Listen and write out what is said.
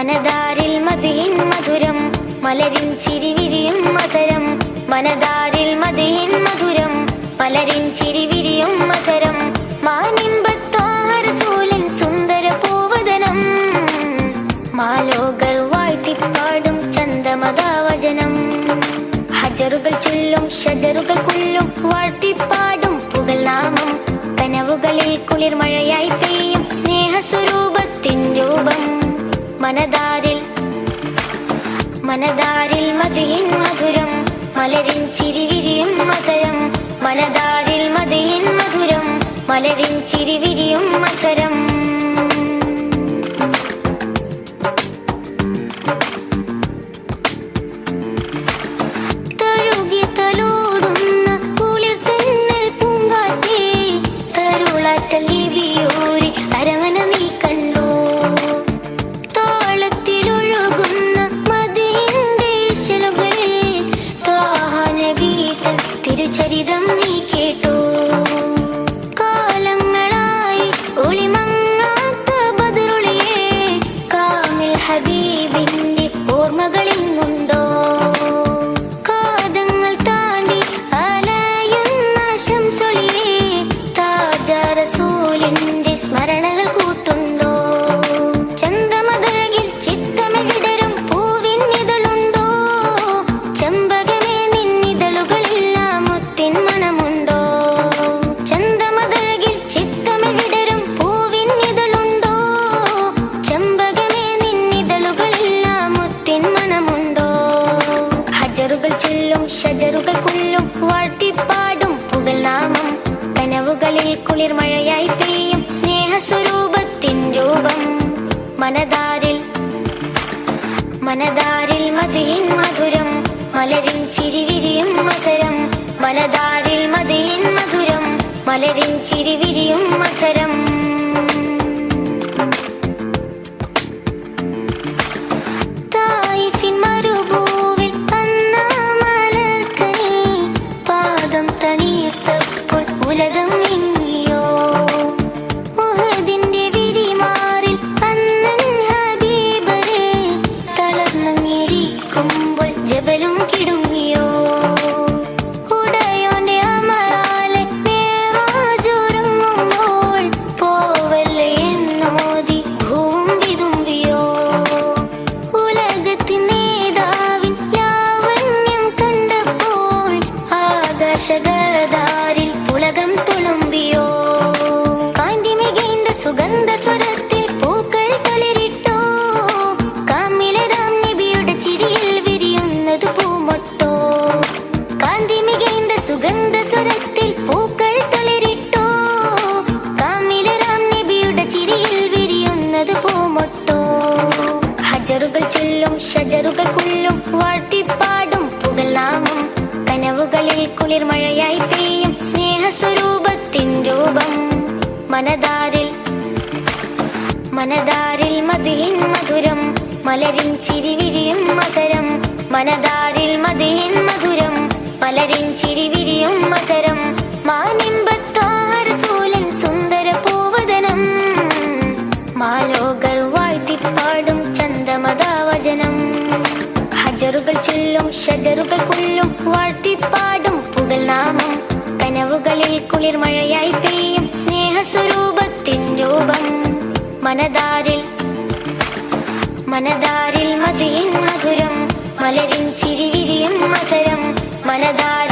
മനതാരിൽ മദിഹിൻ മധുരം മലരിൻ ചിരിവിരിയും മധുരം മനതാരിൽ മദിഹിൻ മധുരം മലരിൻ ചിരിവിരിയും മധുരം മാനിമ്പത്തോഹരസൂലൻ സുന്ദര പൂവദനം മാലോകർ വാഴ്ത്തിപ്പാടും ചന്ദമതാവചനം ഹജറുകൾ ചൊല്ലും ഷജറുകൾ കൊല്ലും വാഴ്ത്തിപ്പാടും പുകൽ നാമം കനവുകളിൽ കുളിർമഴയായി പെയ്യും സ്നേഹസ്വരൂപത്തിൻ രൂപം മനതാരിൽ മദിഹിൻ മധുരം മലരിൻ ചിരിവിരിയും മധുരം മനതാരിൽ മദിഹിൻ മധുരം മലരിൻ ചിരിവിരിയും മധുരം ചരിതം നീ കേട്ടോ കാലങ്ങളായി ഒളിമങ്ങാത്ത ബദറുളിയേ കാമിൽ ഹബീബിന്റെ ഓർമ്മകളിന്നുണ്ടോ കാതങ്ങൾ താണ്ടി അലയുന്ന ശംസുളിയേ താജ റസൂലിന്റെ സ്മരണകൾ കൂട്ടുണ്ടോ ചന്ദമതഴകിൽ ചിത്തമെ വിടരും പൂവിൻ ഇതളുണ്ടോ ചെമ്പകമേ നിന്നിതളുകളെല്ലാം മണമുണ്ടോ ചന്ദമതഴകിൽ ചിത്തമെ വിടരും പൂവിൻ ഇതളുണ്ടോ ചെമ്പകമേ നിന്നിതളുകളെല്ലാം മുത്തിൻ മണമുണ്ടോ ഹജറുകൾ ചൊല്ലും ഷജറുകൾ കൊല്ലും വാഴ്ത്തിപ്പാടും പുകൽ നാമം കനവുകളിൽ കുളിർമഴയായി പെയ്യും സ്നേഹസ്വരൂപത്തിൻ രൂപം മനതാരിൽ മദിഹിൻ മധുരം മലരിൻ ചിരിവിരിയും മധുരം മനതാരിൽ മദിഹിൻ മധുരം മലരിൻ ചിരിവിരിയും മധുരം തായിഫിൻ മരുഭൂവിൽ അന്നാ മലർക്കനി പാദം തണീർത്തപ്പോൾ ഉലകം വിങ്ങിയോ ഉഹദിന്റെ വിരിമാറിൽ അന്നൻ ഹബീബരെ തളർന്നങ്ങിരിക്കുമ്പോൾ ജബലും കിടുങ്ങിയോ ഉടയോന്റെ അമരാലെ മേറാജൊരുങ്ങുമ്പോൾ പോവല്ലേ എന്നോതി ഭൂവും വിതുമ്പിയോ ഉലകത്തിൻ നേതാവിൻ ലാവണ്യം കണ്ടപ്പോൾ ആകാശഗദാരിൽ പുളകം തുളുമ്പിയോ കാന്തി മികൈந்த സുഗന്ധ സ്വരത്തിൽ പൂക്കൾ തളിരിട്ടോ കാമിലരാം നബിയുടെ ചിരിയിൽ വിരിയുന്നത് പൂമൊട്ടോ കാന്തി മികൈந்த സുഗന്ധ സ്വരത്തിൽ പൂക്കൾ തളിരിട്ടോ കാമിലരാം നബിയുടെ ചിരിയിൽ വിരിയുന്നത് പൂമൊട്ടോ ഹജറുകൾ ചൊല്ലും ഷജറുകൾ കൊല്ലും വാഴ്ത്തിപ്പാടും പുകൽ നാമം കനവുകളിൽ കുളിർമഴയായി പെയ്യും സ്നേഹസ്വരൂപത്തിൻ രൂപം മനതാരിൽ മദിഹിൻ മധുരം മലരിൻ ചിരിവിരിയും മധുരം മനതാരിൽ മദിഹിൻ മധുരം മലരിൻ ചിരിവിരിയും മധുരം മാനിമ്പത്തോഹരസൂലൻ സുന്ദര പൂവദനം മാലോകർ വാഴ്ത്തിപ്പാടും ചന്ദമതാവചനം ഹജറുകൾ ചൊല്ലും ഷജറുകൾ കൊല്ലും വാഴ്ത്തിപ്പാടും പുകൽ നാമം കനവുകളിൽ കുളിർമഴയായി പെയ്യും സ്നേഹസ്വരൂപത്തിൻ രൂപം മനതാരിൽ മദിഹിൻ മധുരം മലരിൻ ചിരിവിരിയും മധുരം മനതാരിൽ